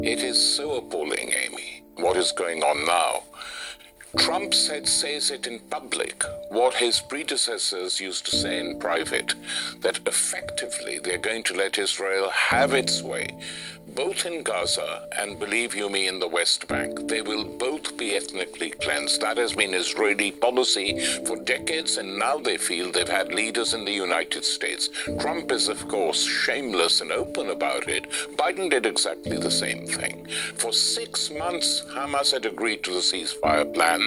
It is so appalling, Amy, what is going on now. Trump says it in public, what his predecessors used to say in private, that effectively they're going to let Israel have its way, both in Gaza and, believe you me, in the West Bank. They will both be ethnically cleansed. That has been Israeli policy for decades, and now they feel they've had leaders in the United States. Trump is, of course, shameless and open about it. Biden did exactly the same thing. For 6 months, Hamas had agreed to the ceasefire plan.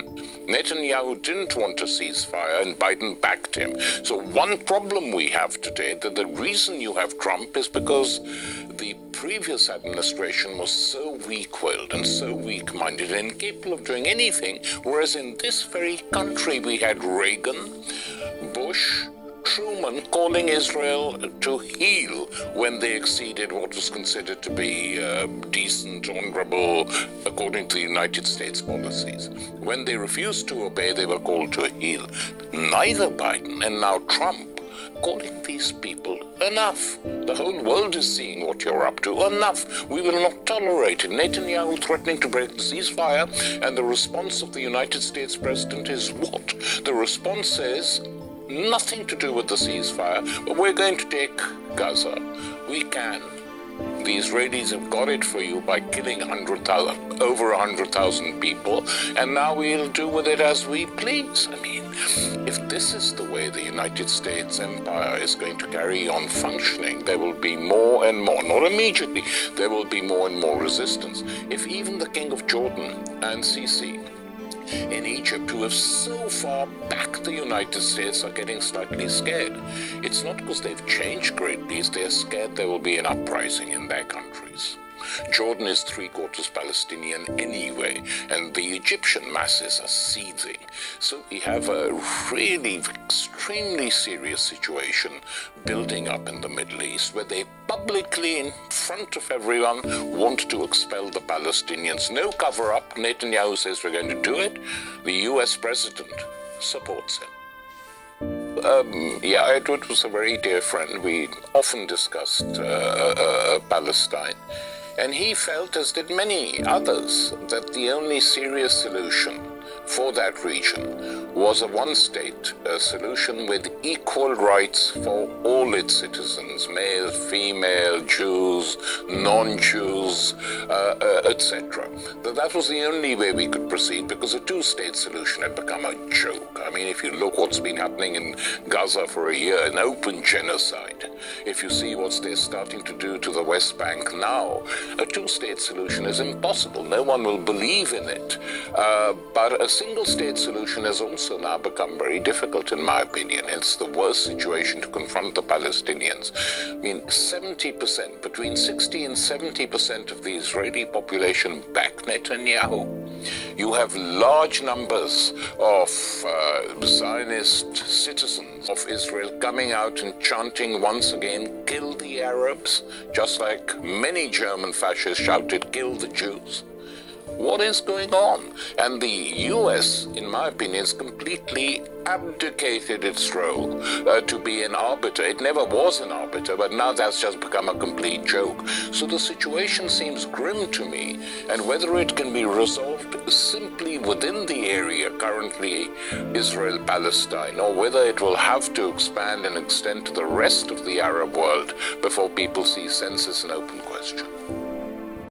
Netanyahu didn't want a ceasefire, and Biden backed him. So one problem we have today, that the reason you have Trump is because the previous administration was so weak-willed and so weak-minded and incapable of doing anything, whereas in this very country we had Reagan, Bush, Truman calling Israel to heel when they exceeded what was considered to be decent, honorable, according to the United States policies. When they refused to obey, they were called to heel. Neither Biden and now Trump calling these people enough. The whole world is seeing what you're up to. Enough. We will not tolerate it. Netanyahu threatening to break the ceasefire, and the response of the United States president is what? The response is nothing to do with the ceasefire, but we're going to take Gaza. We can. The Israelis have got it for you by killing over 100,000 people, and now we'll do with it as we please. I mean, if this is the way the United States empire is going to carry on functioning, there will be more and more, not immediately, there will be more and more resistance. If even the King of Jordan and Sisi in Egypt, who have so far backed the United States, are getting slightly scared, it's not because they've changed greatly, it's they're scared there will be an uprising in their countries. Jordan is 3/4 Palestinian anyway, and the Egyptian masses are seething. So we have a really extremely serious situation building up in the Middle East, where they publicly, in front of everyone, want to expel the Palestinians. No cover-up. Netanyahu says we're going to do it. The US president supports him. Edward was a very dear friend. We often discussed Palestine. And he felt, as did many others, that the only serious solution for that region was a one-state solution with equal rights for all its citizens, male, female, Jews, non-Jews, etc. That was the only way we could proceed, because a two-state solution had become a joke. I mean, if you look what's been happening in Gaza for a year, an open genocide. If you see what they're starting to do to the West Bank now, a two-state solution is impossible. No one will believe in it. But a single-state solution has also now become very difficult, in my opinion. It's the worst situation to confront the Palestinians. I mean, 70%, between 60 and 70% of the Israeli population back Netanyahu. You have large numbers of Zionist citizens of Israel coming out and chanting once again, kill the Arabs, just like many German fascists shouted, kill the Jews. What is going on? And the US, in my opinion, has completely abdicated its role to be an arbiter. It never was an arbiter, but now that's just become a complete joke. So the situation seems grim to me, and whether it can be resolved simply within the area currently Israel-Palestine, or whether it will have to expand and extend to the rest of the Arab world before people see sense, is an open question.